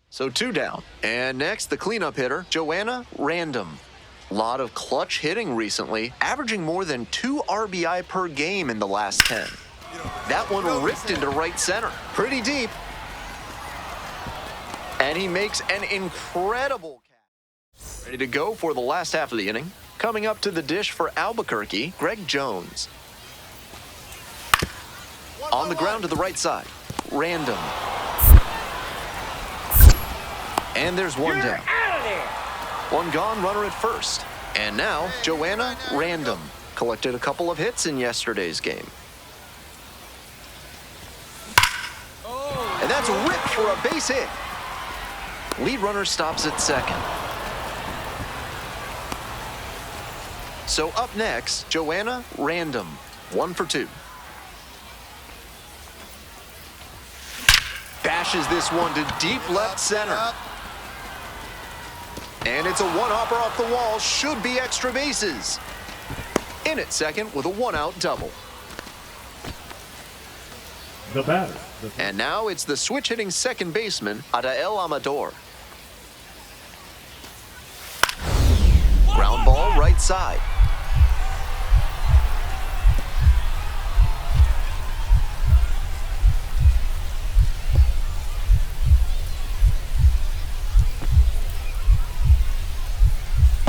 So 2 down. And next, the cleanup hitter, Joanna Random. Lot of clutch hitting recently, averaging more than 2 RBI per game in the last 10. That one ripped into right center. Pretty deep. And he makes an incredible catch. Ready to go for the last half of the inning. Coming up to the dish for Albuquerque, Greg Jones. On the ground to the right side, Random. And there's one down. One gone, runner at first. And now, Joanna Random collected a couple of hits in yesterday's game. And that's ripped for a base hit. Lead runner stops at second. So up next, Joanna Random, 1 for 2. Bashes this one to deep left center. And it's a one-hopper off the wall, should be extra bases. In at second with a one-out double. The batter. And now it's the switch-hitting second baseman, Adael Amador. Ground ball right side.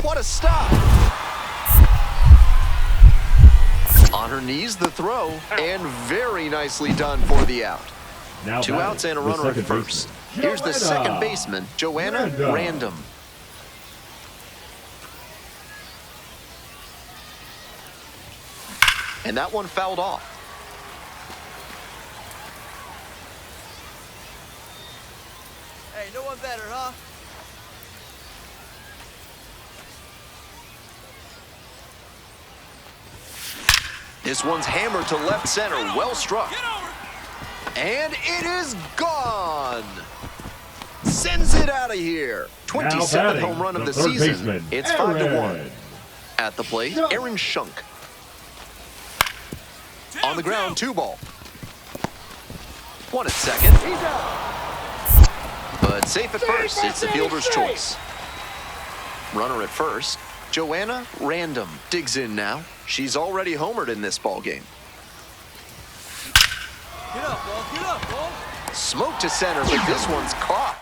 What a stop! On her knees, the throw, and very nicely done for the out. Now 2 outs and a runner at first. Here's the second baseman, Joanna Random. And that one fouled off. Hey, no one better, huh? This one's hammered to left center, well struck. And it is gone. Sends it out of here. 27th home run of the season. Baseman, it's 5-1. At the plate, Aaron Shunk. On the ground, 2 ball. 1 at second. But safe at first, it's the fielder's choice. Runner at first, Joanna Random digs in now. She's already homered in this ball game. Get up, ball. Get up, ball. Smoke to center, but this one's caught.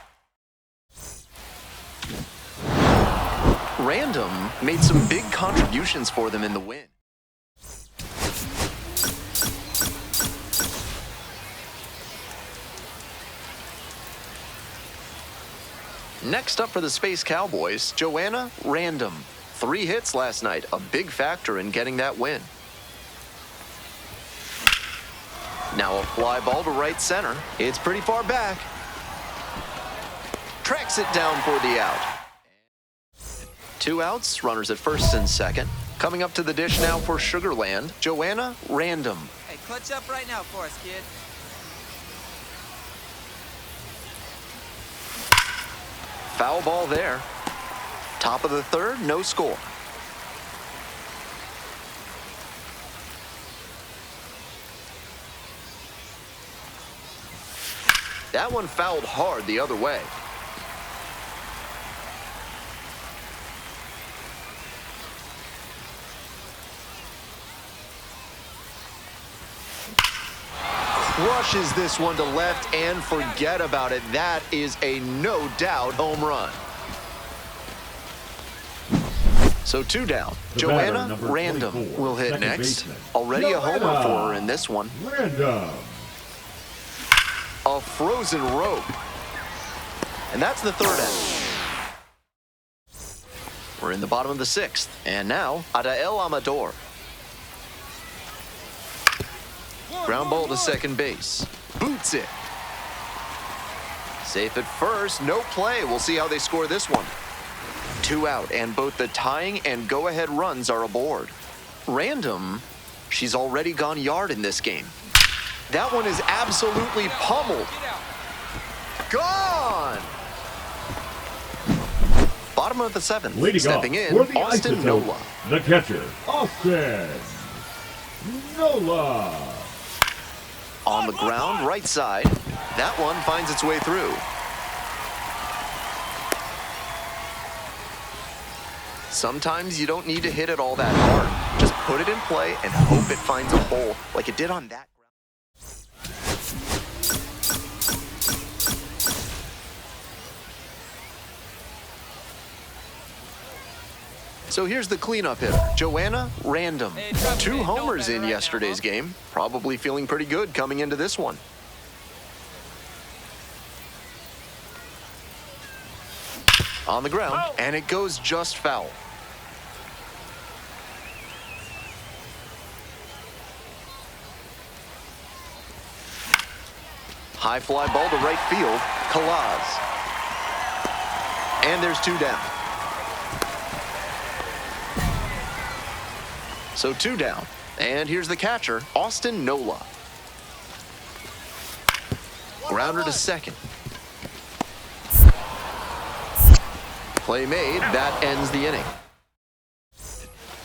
Random made some big contributions for them in the win. Next up for the Space Cowboys, Joanna Random. 3 hits last night, a big factor in getting that win. Now a fly ball to right center. It's pretty far back. Tracks it down for the out. 2 outs, runners at first and second. Coming up to the dish now for Sugarland, Joanna Random. Hey, clutch up right now for us, kid. Foul ball there. Top of the third, no score. That one fouled hard the other way. Crushes this one to left, and forget about it. That is a no doubt home run. So 2 down. Joanna Random will hit next. Already a homer for her in this one. Random. A frozen rope. And that's the 3rd out. We're in the bottom of the 6th. And now, Adael Amador. Ground ball to second base. Boots it. Safe at first. No play. We'll see how they score this one. 2 out, and both the tying and go-ahead runs are aboard. Random, she's already gone yard in this game. That one is absolutely pummeled. Gone! Bottom of the 7th. Leading stepping off in, for the Austin Isotope, Nola. The catcher, Austin Nola. On the ground, right side. That one finds its way through. Sometimes you don't need to hit it all that hard. Just put it in play and hope it finds a hole like it did on that. So here's the cleanup hitter, Joanna Random. 2 homers in yesterday's game. Probably feeling pretty good coming into this one. On the ground, and it goes just foul. High fly ball to right field, Kalaz. And there's 2 down. So 2 down. And here's the catcher, Austin Nola. Grounder to second. Play made, that ends the inning.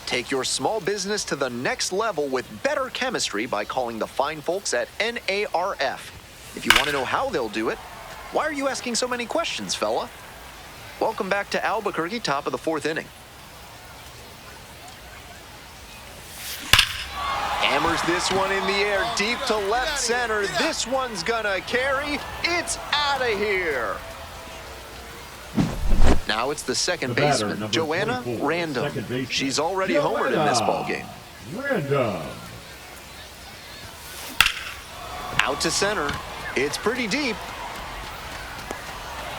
Take your small business to the next level with better chemistry by calling the fine folks at NARF. If you want to know how they'll do it, why are you asking so many questions, fella? Welcome back to Albuquerque, top of the 4th inning. Hammers this one in the air, deep to left center. This one's gonna carry. It's out of here. Now it's the second baseman, Joanna Random. She's already homered in this ballgame. Random. Out to center. It's pretty deep.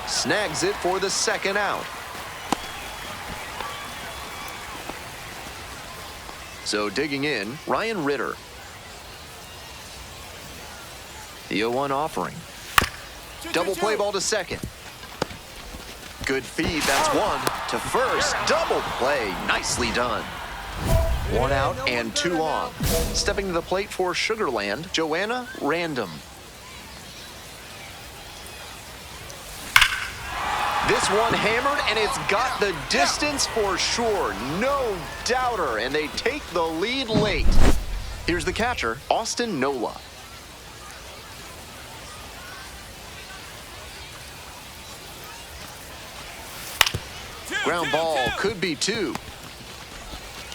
Snags it for the second out. So digging in, Ryan Ritter. The 0-1 offering. Double play ball to second. Good feed, that's 1 to first. Double play, nicely done. 1 out and 2 on. Stepping to the plate for Sugarland, Joanna Random. This one hammered, and it's got the distance for sure. No doubter, and they take the lead late. Here's the catcher, Austin Nola. Ground ball, could be 2.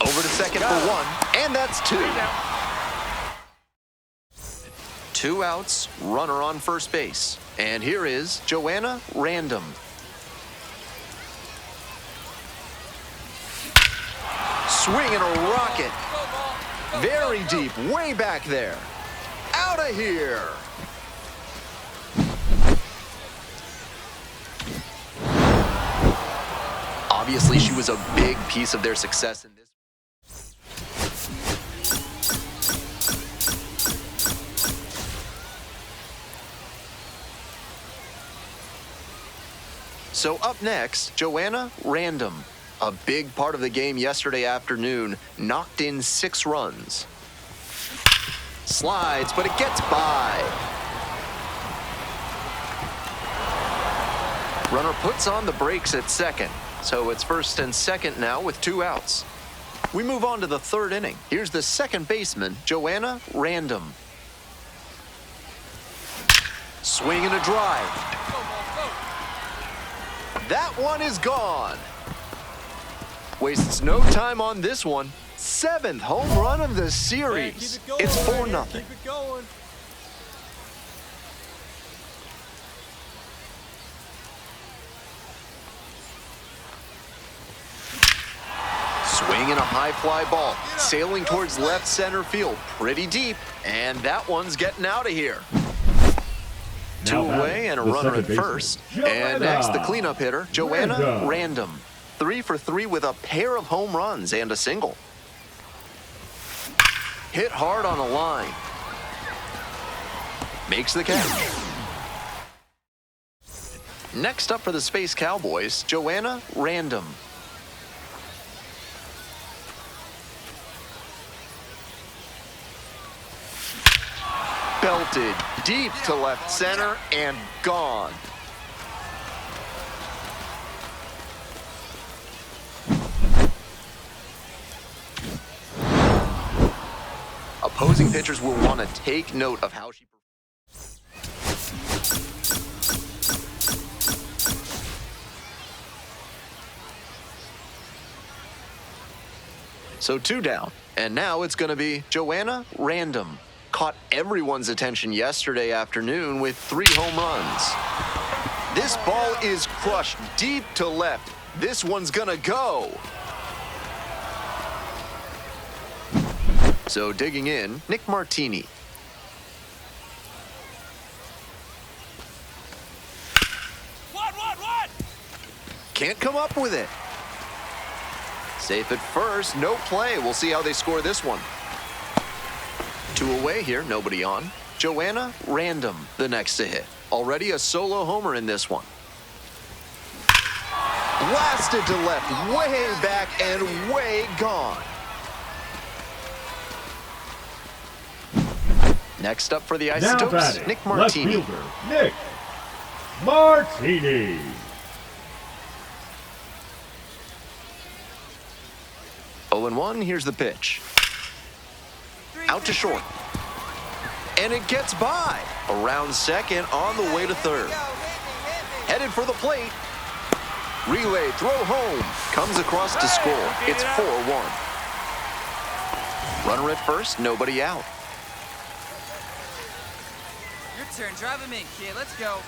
Over to second for 1, and that's 2. 2 outs, runner on first base. And here is Joanna Random. Swing and a rocket. Very deep, way back there. Out of here. Obviously, she was a big piece of their success in this. So up next, Joanna Random. A big part of the game yesterday afternoon, knocked in 6 runs. Slides, but it gets by. Runner puts on the brakes at second. So it's first and second now with 2 outs. We move on to the 3rd inning. Here's the second baseman, Joanna Random. Swing and a drive. That one is gone. Wastes no time on this one. 7th home run of the series. It's 4-0. Keep it going. Swing and a high fly ball, sailing towards left center field, pretty deep, and that one's getting out of here. 2 away and a runner at first. And next, the cleanup hitter, Joanna Random. 3 for 3 with a pair of home runs and a single. Hit hard on a line. Makes the catch. Next up for the Space Cowboys, Joanna Random. Belted deep to left center and gone. Opposing pitchers will want to take note of how she So 2 down. And now it's going to be Joanna Random. Caught everyone's attention yesterday afternoon with 3 home runs. This ball is crushed deep to left. This one's going to go. So digging in, Nick Martini. What? Can't come up with it. Safe at first, no play. We'll see how they score this one. 2 away here, nobody on. Joanna Random, the next to hit. Already a solo homer in this one. Blasted to left, way back and way gone. Next up for the Now Isotopes, batting, Nick left Martini. fielder, Nick Martini. Oh and 1, here's the pitch. Out to short. And it gets by. Around second, on the way to third. Headed for the plate. Relay, throw home. Comes across to score. It's 4-1. Runner at first, nobody out. Your turn. Drive him in, kid. Let's go.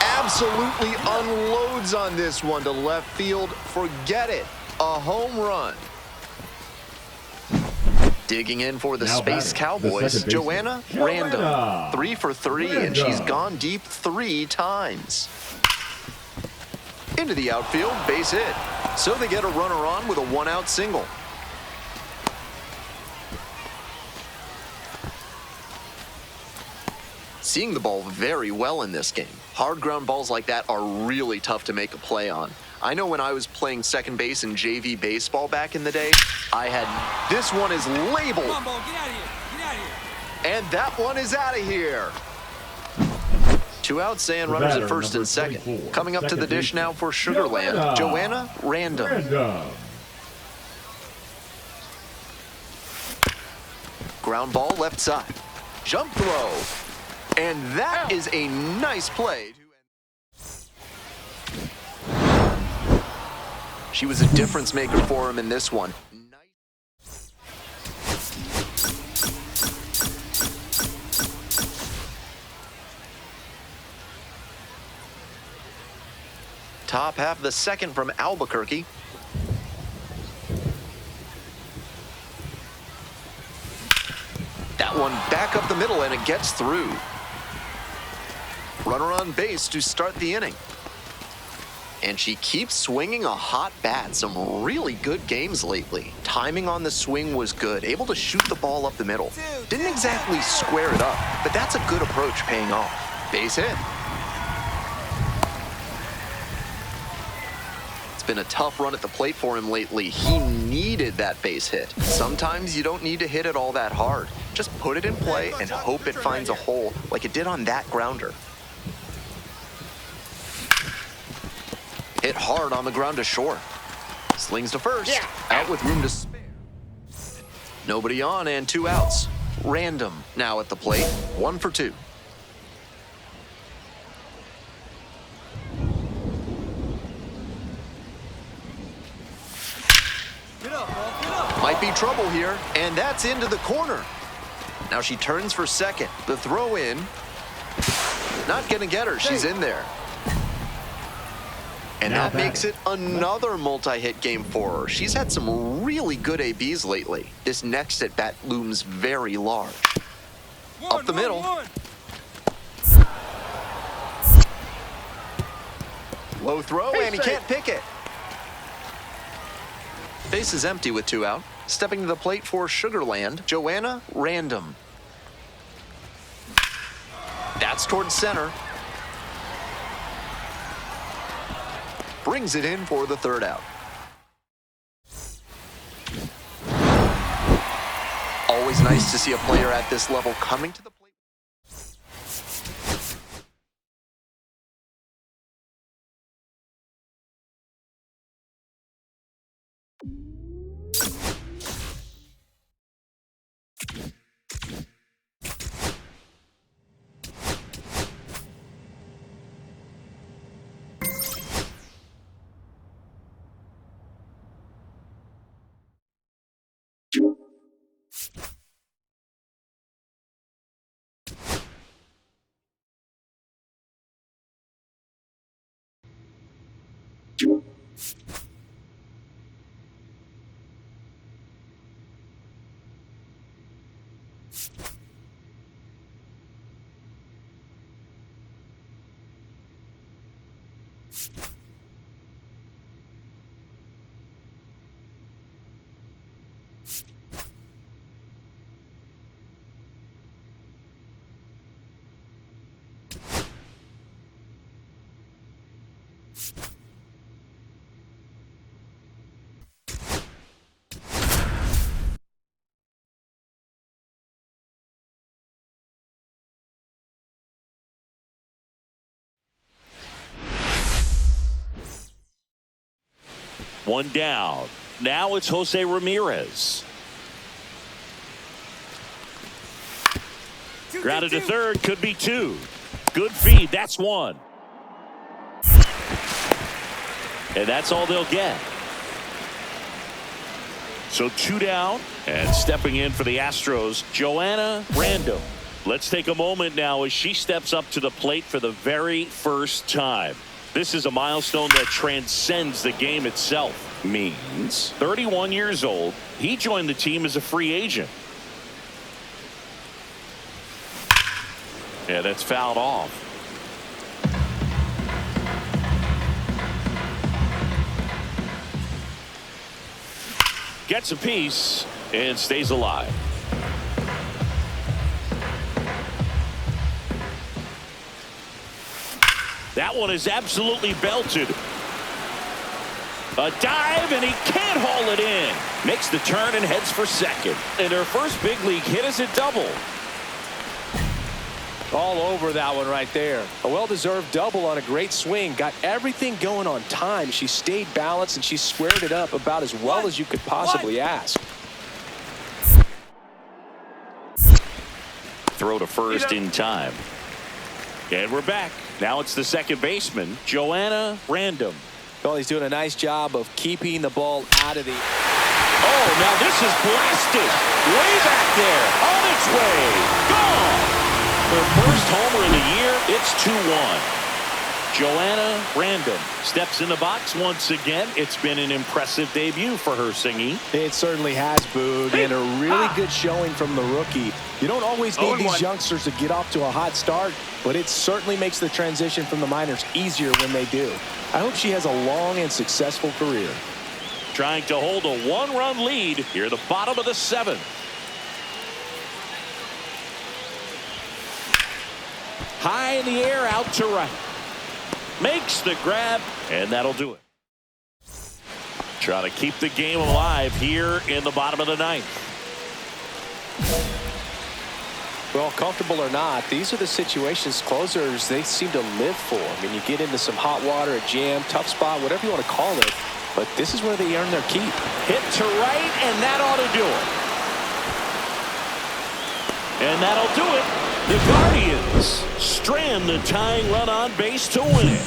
Absolutely unloads on this one to left field. Forget it. A home run. Digging in for the Now Space batting, the Cowboys, second baseman, Joanna Joanna. Random. 3 for 3, and she's Random. gone deep 3 times. Into the outfield, base hit. So they get a runner on with a 1-out single. Seeing the ball very well in this game. Hard ground balls like that are really tough to make a play on. I know when I was playing second base in JV baseball back in the day, I had, this one is labeled. Come on, Bo. Get out of here. Get out of here. And that one is out of here. 2 outs and The runners batter, at first number and second. 24, Coming up to the second dish baseman, now for Sugarland, Joanna Random. Random. Ground ball left side. Jump throw. And that is a nice play. She was a difference maker for him in this one. Top half of the second from Albuquerque. That one back up the middle, and it gets through. Runner on base to start the inning. And she keeps swinging a hot bat. Some really good games lately. Timing on the swing was good. Able to shoot the ball up the middle. Didn't exactly square it up, but that's a good approach paying off. Base hit. It's been a tough run at the plate for him lately. He needed that base hit. Sometimes you don't need to hit it all that hard. Just put it in play and hope it finds a hole like it did on that grounder. Hit hard on the ground to short. Slings to first. Out with room to spare. Nobody on and 2 outs. Random now at the plate. 1 for 2. Get up, Bo. Get up. Might be trouble here, and that's into the corner. Now she turns for second. The throw in. Not gonna get her. She's in there. And Now that makes it another multi-hit game for her. She's had some really good ABs lately. This next at-bat looms very large. Up the middle. Low throw, and he can't pick it. Base is empty with 2 out. Stepping to the plate for Sugarland, Joanna Random. That's towards center. Brings it in for the 3rd out. Always nice to see a player at this level coming to the plate. One down. Now it's Jose Ramirez. Grounded to third, could be two. Good feed, that's one. And that's all they'll get. So two down, and stepping in for the Astros, Joanna Random. Let's take a moment now as she steps up to the plate for the very first time. This is a milestone that transcends the game itself. Means 31 years old. He joined the team as a free agent. Yeah, that's fouled off. Gets a piece and stays alive. That one is absolutely belted. A dive, and he can't haul it in. Makes the turn and heads for second. And her first big league hit is a double. All over that one right there. A well-deserved double on a great swing. Got everything going on time. She stayed balanced, and she squared it up about as well as you could possibly ask. Throw to first in time. And we're back. Now it's the second baseman, Joanna Random. Well, he's doing a nice job of keeping the ball out of the... Oh, now this is blasted. Way back there. On its way. Gone. Her first homer of the year. It's 2-1. Joanna Random steps in the box once again. It's been an impressive debut for her, Singy. It certainly has, Boog, and a really good showing from the rookie. You don't always need these youngsters to get off to a hot start, but it certainly makes the transition from the minors easier when they do. I hope she has a long and successful career. Trying to hold a one-run lead here at the bottom of the seventh. High in the air, out to right. Makes the grab, and that'll do it. Trying to keep the game alive here in the bottom of the ninth. Well, comfortable or not, these are the situations closers they seem to live for. I mean, you get into some hot water, a jam, tough spot, whatever you want to call it, but this is where they earn their keep. Hit to right, and that ought to do it. And that'll do it. The Guardians strand the tying run on base to win it.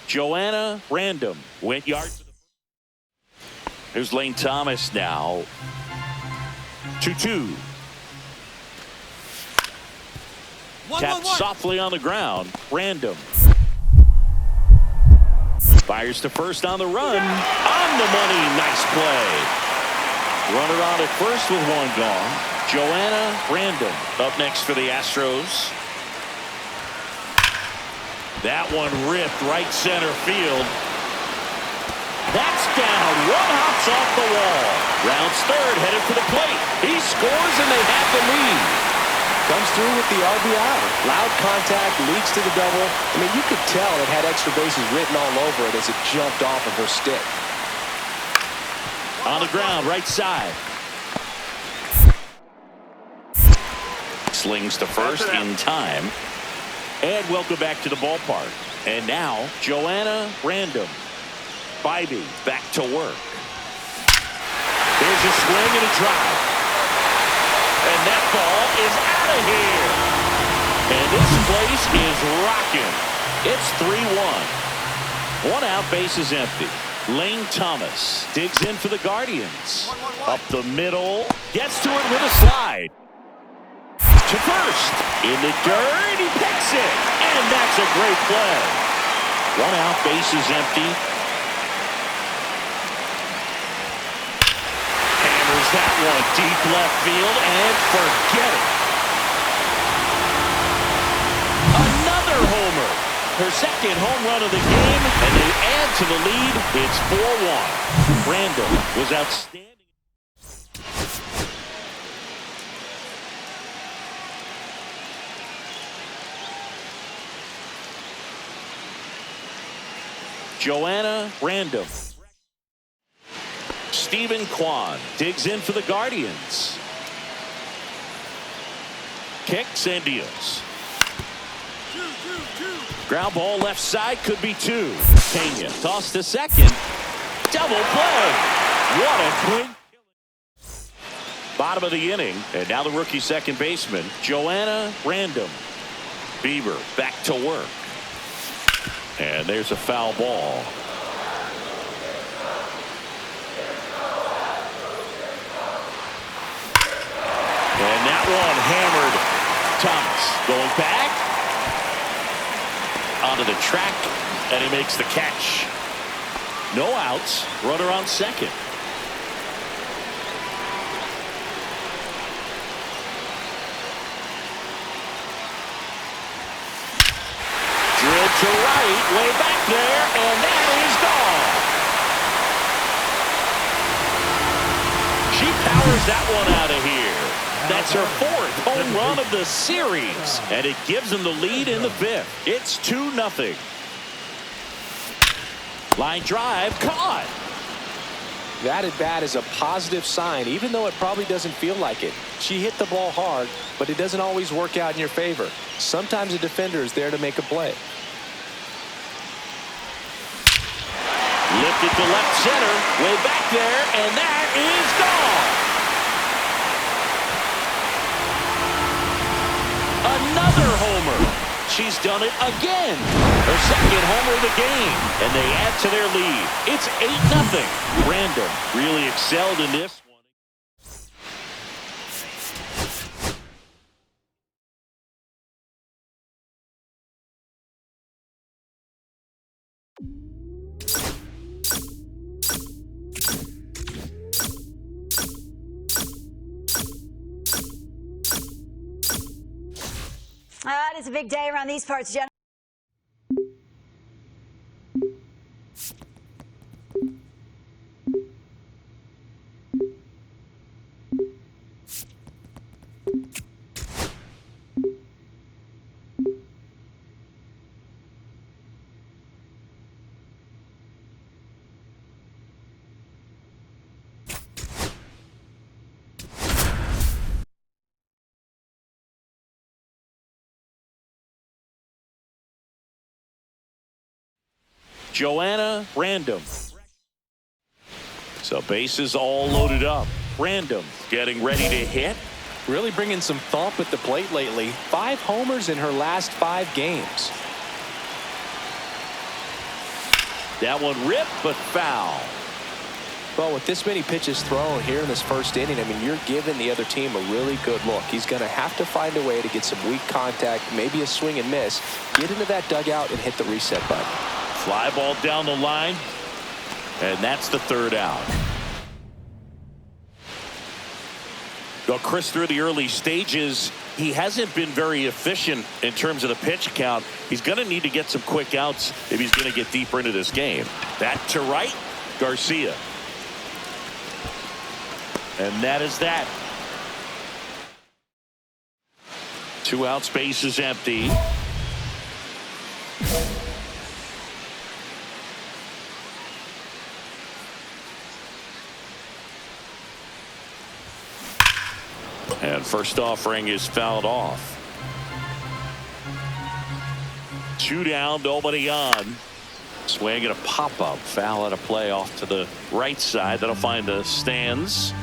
Joanna Random went yard to the... Here's Lane Thomas now. 2-2. Tapped softly on the ground. Random. Fires to first on the run. On the money. Nice play. Runner on at first with one gone. Joanna Random up next for the Astros. That one ripped right center field. That's down. One hops off the wall. Rounds third, headed for the plate. He scores, and they have the lead. Comes through with the RBI. Loud contact, leads to the double. I mean, you could tell it had extra bases written all over it as it jumped off of her stick. On the ground, right side. slings to first in time. And welcome back to the ballpark. And now, Joanna Random. Bybee back to work. There's a swing and a drive. And that ball is out of here. And this place is rocking. It's 3-1. One out, base is empty. Lane Thomas digs in for the Guardians. Up the middle. Gets to it with a slide. To first. In the dirt. He picks it. And that's a great play. One out, base is empty. Hammers that one deep left field and forget it. Another homer. Her second home run of the game, and they add to the lead. It's 4-1. Randall was outstanding. Joanna Random. Stephen Kwan digs in for the Guardians. Kicks and deals. Ground ball left side, could be two. Pena tossed to second. Double play. What a quick. Bottom of the inning, and now the rookie second baseman, Joanna Random. Bieber back to work. And there's a foul ball. And that one hammered. Thomas going back onto the track, and he makes the catch. No outs, runner on second. Drilled to right, way back there, and that is gone. She powers that one out of here. That's her fourth home run of the series, and it gives them the lead in the fifth. It's 2-0. Line drive, caught. That at bat is a positive sign, even though it probably doesn't feel like it. She hit the ball hard, but it doesn't always work out in your favor. Sometimes a defender is there to make a play. Lifted to left center, way back there, and that is gone. Another homer. She's done it again. Her second homer of the game, and they add to their lead. It's 8-0. Random really excelled in this one. It is a big day around these parts, Jen. Joanna Random. So bases all loaded up. Random getting ready to hit. Really bringing some thump at the plate lately. 5 homers in her last 5 games. That one ripped, but foul. Well, with this many pitches thrown here in this first inning, I mean, you're giving the other team a really good look. He's going to have to find a way to get some weak contact, maybe a swing and miss, get into that dugout and hit the reset button. Fly ball down the line, and that's the third out. Well, Chris, through the early stages, he hasn't been very efficient in terms of the pitch count. He's going to need to get some quick outs if he's going to get deeper into this game. That to right, Garcia. And that is that. 2 outs, base is empty. And And first offering is fouled off. 2 down, nobody on. Swing and a pop-up. Foul out of play off to the right side. That'll find the stands.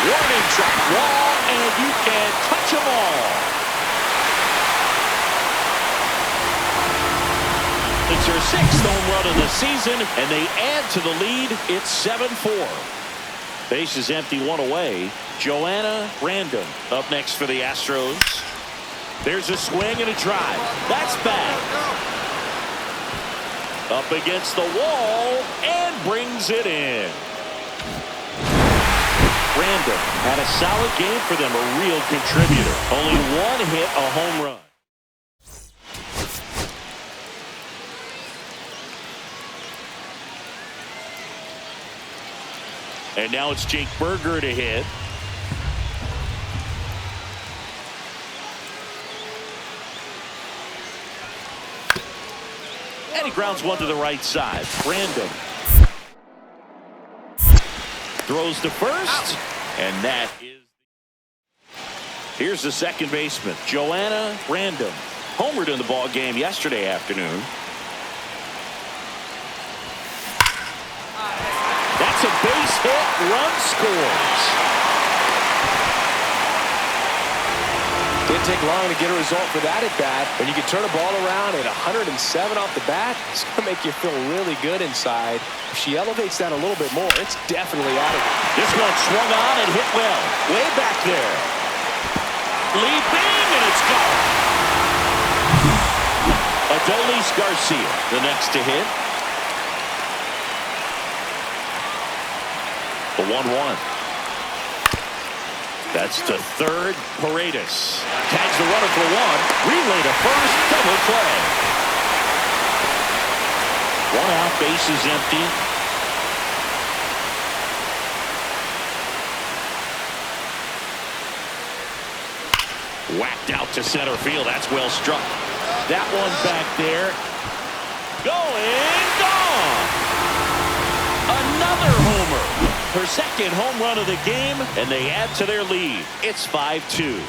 Warning track wall, and you can touch them all. It's her 6th home run of the season, and they add to the lead. It's 7-4. Base is empty, 1 away. Joanna Random up next for the Astros. There's a swing and a drive. That's back. Up against the wall and brings it in. Random had a solid game for them, a real contributor. Only 1 hit, a home run. And now it's Jake Berger to hit. And he grounds one to the right side. Random throws to first, and that is. Here's the second baseman, Joanna Random. Homered in the ball game yesterday afternoon. That's a base hit. Run scores. Didn't take long to get a result for that at bat. When you can turn a ball around at 107 off the bat, it's going to make you feel really good inside. If she elevates that a little bit more, it's definitely out of it. This one swung on and hit well. Way back there. Leaping, and it's gone. Adolis Garcia, the next to hit. The 1-1. That's to third. Paredes tags the runner for 1. Relay to first. Double play. 1 out. Base is empty. Whacked out to center field. That's well struck. That one back there. Going. Gone. Another homer. Her second home run of the game, and they add to their lead. It's 5-2.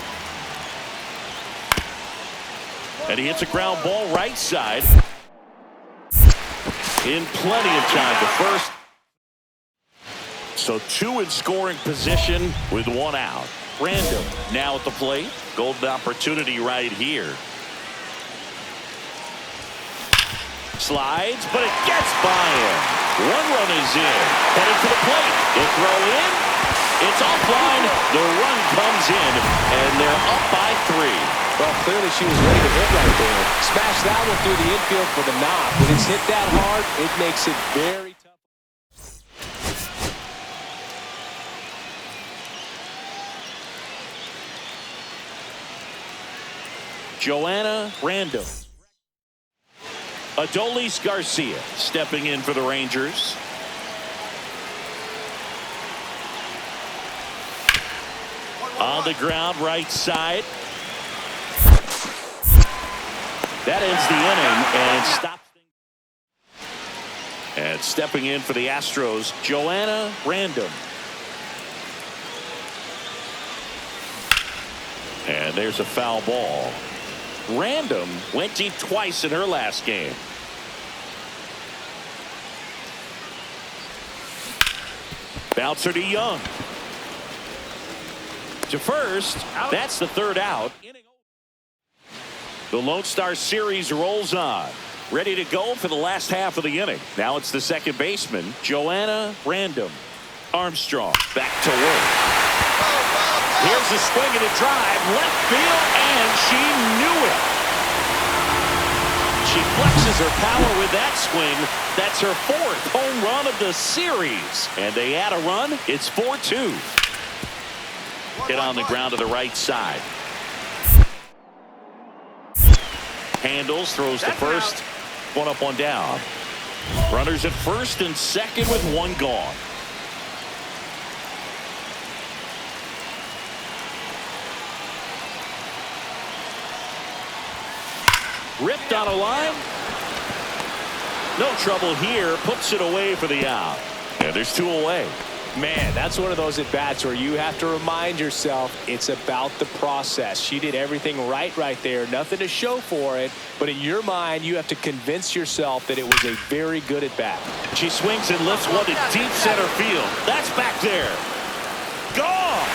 And he hits a ground ball right side. In plenty of time to first. So 2 in scoring position with 1 out. Random now at the plate. Golden opportunity right here. Slides, but it gets by him. 1 run is in. Headed for the plate. The throw in. It's offline. The run comes in, and they're up by 3. Well, clearly she was ready to hit right there. Smash that one through the infield for the knock. When it's hit that hard, it makes it very tough. Joanna Random. Adolis Garcia stepping in for the Rangers. On the ground, right side. That ends the inning and stops things. And stepping in for the Astros, Joanna Random. And there's a foul ball. Random went deep twice in her last game. Bouncer to Young. To first. That's the 3rd out. The Lone Star Series rolls on. Ready to go for the last half of the inning. Now it's the second baseman, Joanna Random. Armstrong back to work. Here's a swing and a drive. Left field, and she knew it. She flexes her power with that swing. That's her 4th home run of the series. And they add a run. It's 4-2. Hit on the ground to the right side. Handles, throws to first. 1 up, 1 down. Runners at first and second with 1 gone. Ripped on a line. No trouble here. Puts it away for the out. And there's 2 away. Man, that's one of those at-bats where you have to remind yourself it's about the process. She did everything right there. Nothing to show for it. But in your mind, you have to convince yourself that it was a very good at-bat. She swings and lifts one to deep center field. That's back there. Gone!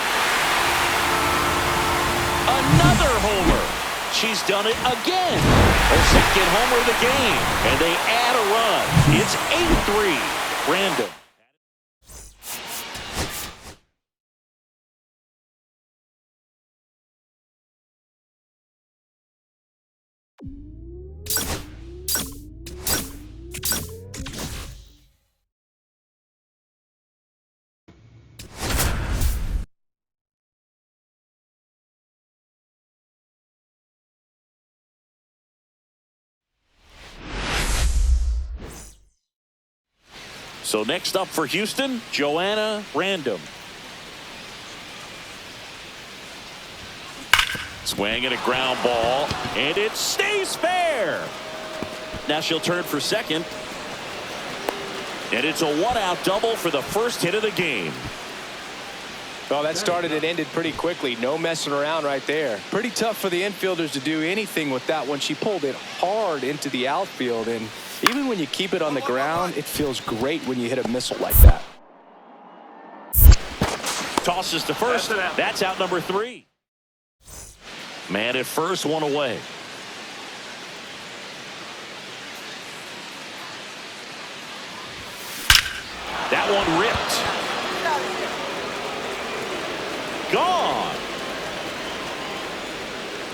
Another homer. She's done it again. Her second homer of the game. And they add a run. It's 8-3. Random. So next up for Houston, Joanna Random. Swing and a ground ball, and it stays fair. Now she'll turn for second. And it's a 1-out double for the first hit of the game. Well, that started and ended pretty quickly. No messing around right there. Pretty tough for the infielders to do anything with that one. She pulled it hard into the outfield, and even when you keep it on the ground, it feels great when you hit a missile like that. Tosses to first. That's out number 3. Man at first, 1 away. That one ripped. Gone.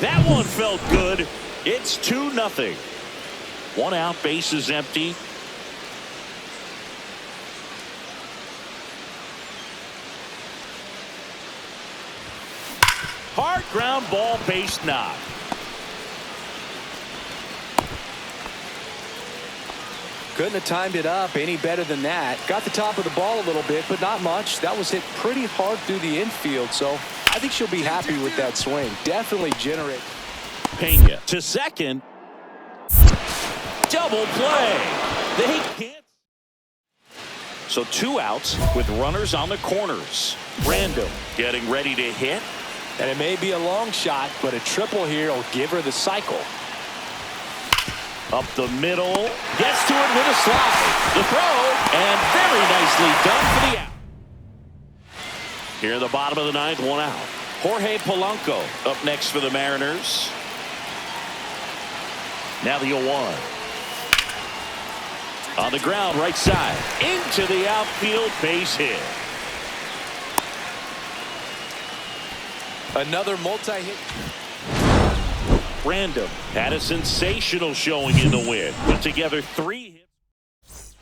That one felt good. It's 2-0. 1 out, base is empty. Hard ground ball, base knock. Couldn't have timed it up any better than that. Got the top of the ball a little bit, but not much. That was hit pretty hard through the infield, so I think she'll be happy with that swing. Definitely generate. Pena to second. Double play. They can't. So 2 outs with runners on the corners. Random getting ready to hit. And it may be a long shot, but a triple here will give her the cycle. Up the middle. Gets to it with a slide. The throw. And very nicely done for the out. Here in the bottom of the 9th, 1 out. Jorge Polanco up next for the Mariners. Now the 0-1. On the ground, right side. Into the outfield, base hit. Another multi-hit. Random had a sensational showing in the win. Put together 3 hits.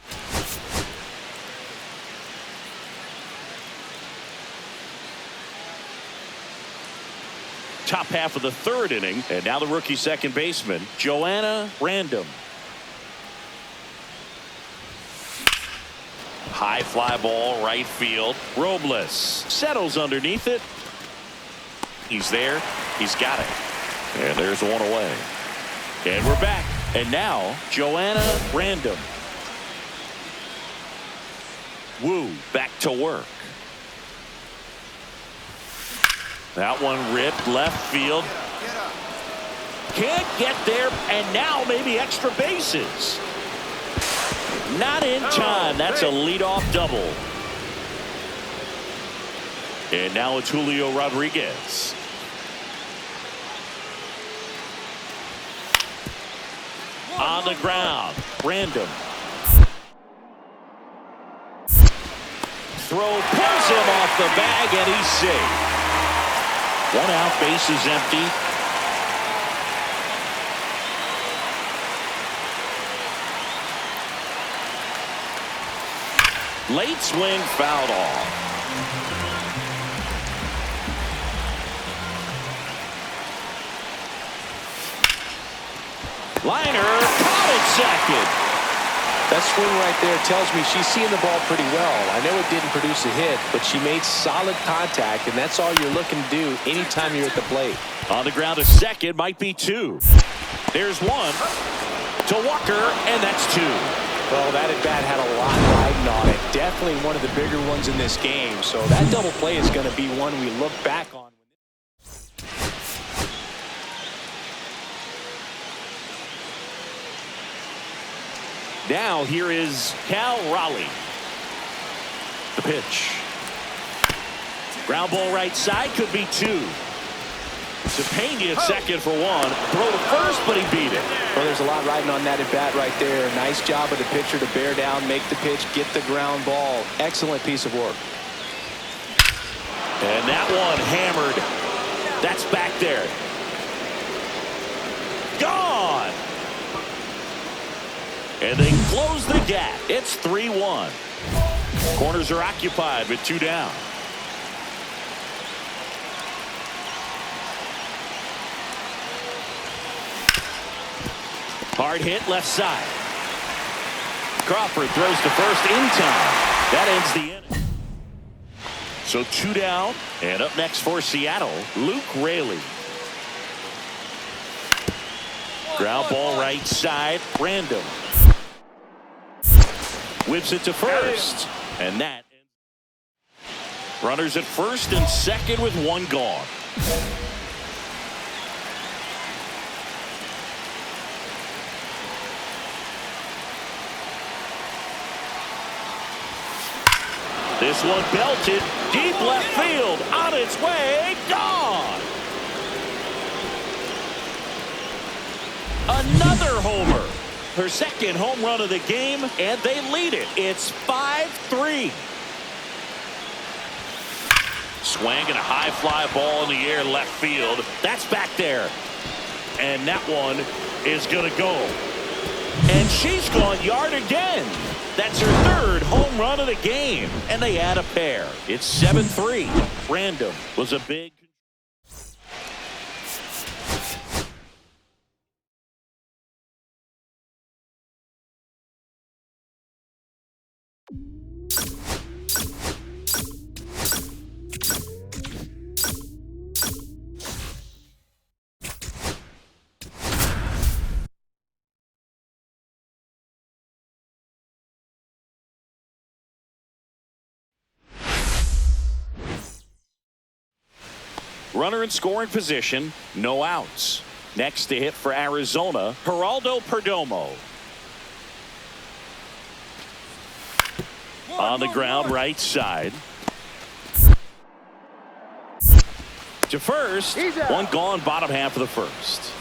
Top half of the 3rd inning, and now the rookie second baseman, Joanna Random. High fly ball, right field. Robles settles underneath it. He's there. He's got it. And there's 1 away. And we're back. And now, Joanna Random. Woo, back to work. That one ripped left field. Can't get there, and now maybe extra bases. Not in time. That's a leadoff double. And now it's Julio Rodriguez. On the ground. Random. Throw pulls him off the bag, and he's safe. 1 out, base is empty. Late swing fouled off. Liner caught it second. That swing right there tells me she's seeing the ball pretty well. I know it didn't produce a hit, but she made solid contact, and that's all you're looking to do anytime you're at the plate. On the ground, a second, might be 2. There's 1 to Walker, and that's 2. Well, that at-bat had a lot riding on it. Definitely one of the bigger ones in this game. So that double play is going to be one we look back on. Now here is Cal Raleigh. The pitch. Ground ball right side, could be 2. Pena at second for 1. Throw to first, but he beat it. Well, there's a lot riding on that at bat right there. Nice job of the pitcher to bear down, make the pitch, get the ground ball. Excellent piece of work. And that one hammered. That's back there. Gone. And they close the gap. It's 3-1. Corners are occupied with 2 down. Hard hit left side. Crawford throws to first in time. That ends the inning. So 2 down. And up next for Seattle, Luke Raley. Ground ball right side. Random. Whips it to first. And that. Runners at first and second with 1 gone. This one belted deep left field, on its way, gone. Another homer. Her second home run of the game, and they lead it. It's 5-3. Swinging a high fly ball in the air left field. That's back there. And that one is going to go. And she's gone yard again. That's her third home run of the game. And they add a pair. It's 7-3. Random was a big. Runner in scoring position, no outs. Next to hit for Arizona, Geraldo Perdomo. On the ground, right side. To first, one gone, bottom half of the first.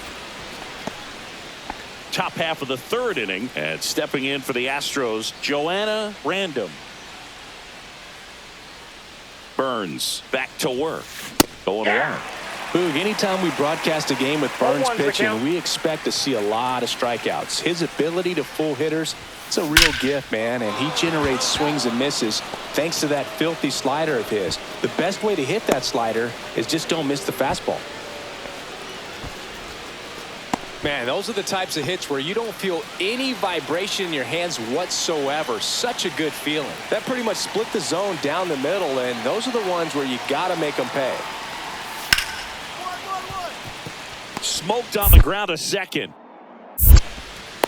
Top half of the third inning, and stepping in for the Astros, Joanna Random. Burns back to work. Going along. Boog, anytime we broadcast a game with Burns pitching, we expect to see a lot of strikeouts. His ability to fool hitters, it's a real gift, man, and he generates swings and misses thanks to that filthy slider of his. The best way to hit that slider is just don't miss the fastball. Man, those are the types of hits where you don't feel any vibration in your hands whatsoever. Such a good feeling. That pretty much split the zone down the middle, and those are the ones where you got to make them pay. Smoked on the ground to second.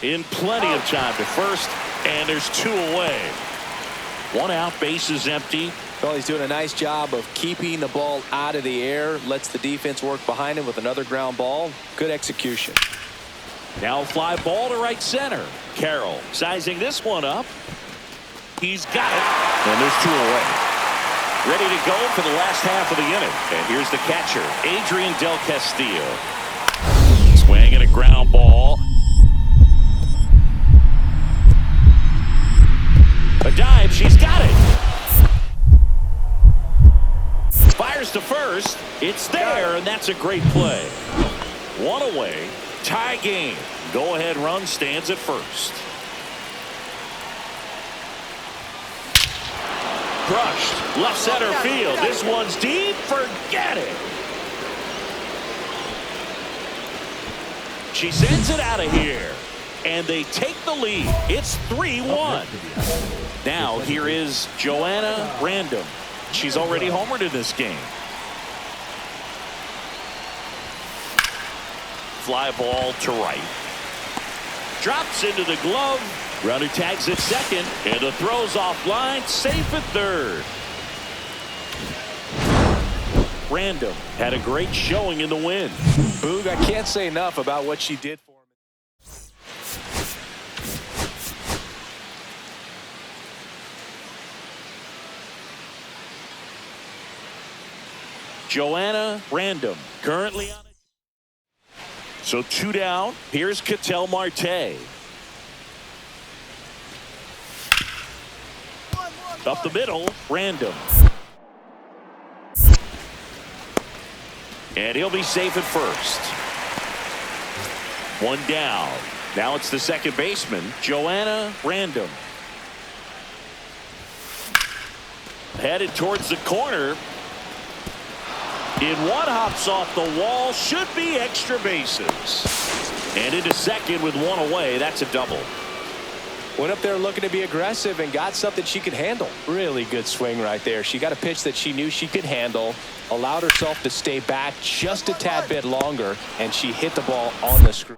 In plenty of time to first, and there's 2 away. 1 out, base is empty. Well, he's doing a nice job of keeping the ball out of the air. Lets the defense work behind him with another ground ball. Good execution. Now fly ball to right center. Carroll sizing this one up. He's got it. And there's 2 away. Ready to go for the last half of the inning. And here's the catcher, Adrian Del Castillo. Swinging a ground ball. A dive, she's got it. Fires to first. It's there, and that's a great play. 1 away. Tie game. Go-ahead run stands at first. Crushed. Left center field. This one's deep. Forget it. She sends it out of here. And they take the lead. It's 3-1. Now here is Joanna Random. She's already homered in this game. Fly ball to right. Drops into the glove Runner tags at second, and the throw's offline, safe at third. Random had a great showing in the win. Boog, I can't say enough about what she did for him. Joanna Random currently on it. So 2 down. Here's Ketel Marte. Up the middle, Random. And he'll be safe at first. 1 down. Now it's the second baseman, Joanna Random. Headed towards the corner. In one, hops off the wall, should be extra bases. And into second with 1 away. That's a double. Went up there looking to be aggressive and got something she could handle. Really good swing right there. She got a pitch that she knew she could handle, allowed herself to stay back just a tad bit longer, and she hit the ball on the screw.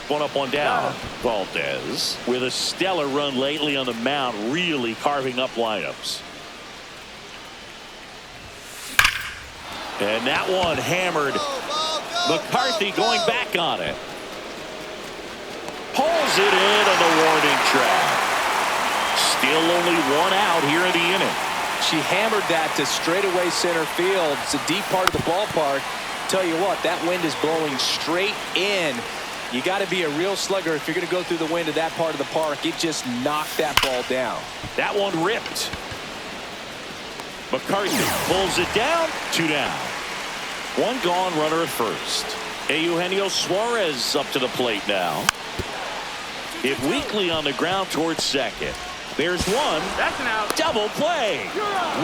1 up, 1 down. Valdez with a stellar run lately on the mound, really carving up lineups. And that one hammered. McCarthy going back on it. Pulls it in on the warning track. Still only 1 out here in the inning. She hammered that to straightaway center field. It's a deep part of the ballpark. Tell you what, that wind is blowing straight in. You got to be a real slugger if you're going to go through the wind of that part of the park. It just knocked that ball down. That one ripped. McCarthy pulls it down. 2 down. 1 gone, runner at first. Eugenio Suarez up to the plate now. Hit weakly on the ground towards second. There's 1. That's an out. Double play.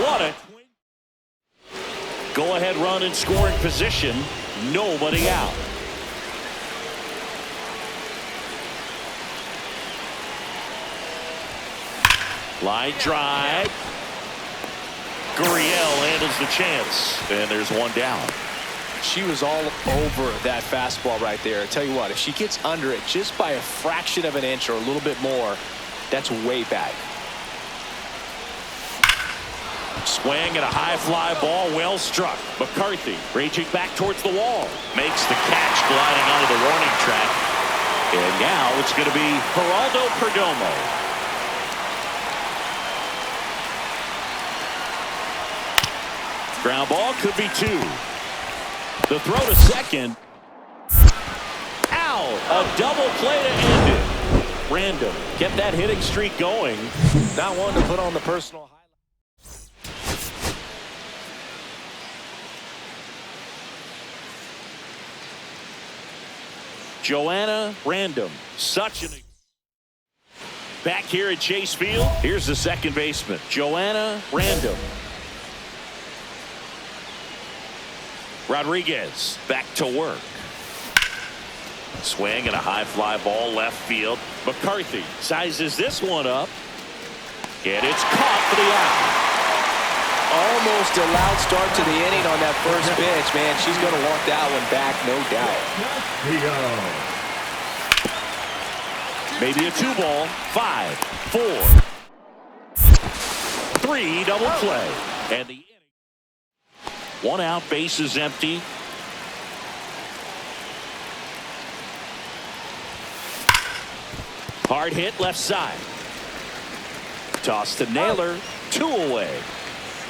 What a go ahead run in scoring position. Nobody out. Line drive. Gurriel handles the chance. And there's 1 down. She was all over that fastball right there. I tell you what, if she gets under it just by a fraction of an inch or a little bit more, that's way back. Swing and a high fly ball, well struck. McCarthy raging back towards the wall. Makes the catch, gliding onto the warning track. And now it's going to be Geraldo Perdomo. Ground ball could be 2. The throw to second. Out. A double play to end it. Random kept that hitting streak going. Not one to put on the personal highlight. Joanna Random. Such an. Back here at Chase Field. Here's the second baseman, Joanna Random. Rodriguez back to work. Swing and a high fly ball left field. McCarthy sizes this one up. And it's caught for the out. Almost a loud start to the inning on that first pitch, man. She's going to want that one back, no doubt. Maybe a 2 ball. 5, 4, 3 double play. And the 1 out, base is empty. Hard hit left side. Toss to Naylor. 2 away.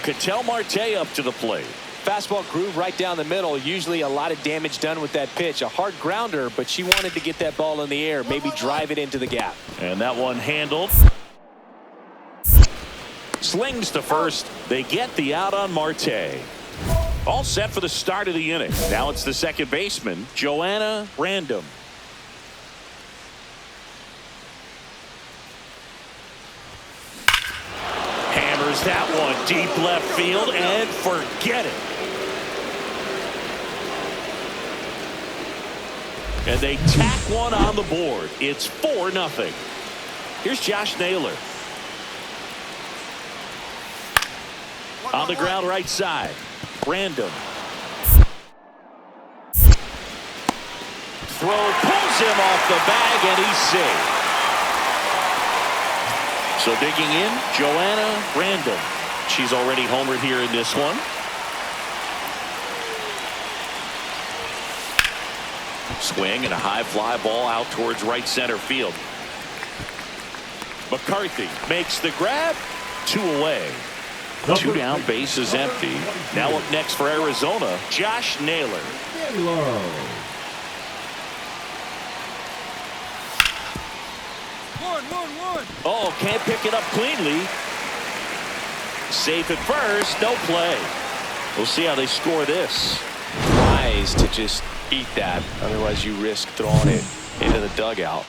Ketel Marte up to the plate. Fastball groove right down the middle. Usually a lot of damage done with that pitch. A hard grounder, but she wanted to get that ball in the air, maybe drive it into the gap. And that one handled. Slings to first. They get the out on Marte. All set for the start of the inning. Now it's the second baseman, Joanna Random. Hammers that one deep left field and forget it. And they tack one on the board. It's 4-0. Here's Josh Naylor. On the ground right side. Random. Throw pulls hits him off the bag, and he's safe. So digging in, Joanna Random. She's already homered here in this one. Swing and a high fly ball out towards right center field. McCarthy makes the grab. 2 away. 2 down, base is empty. Now up next for Arizona, Josh Naylor. One. Oh, can't pick it up cleanly. Safe at first, no play. We'll see how they score this. Wise to just eat that. Otherwise, you risk throwing it into the dugout.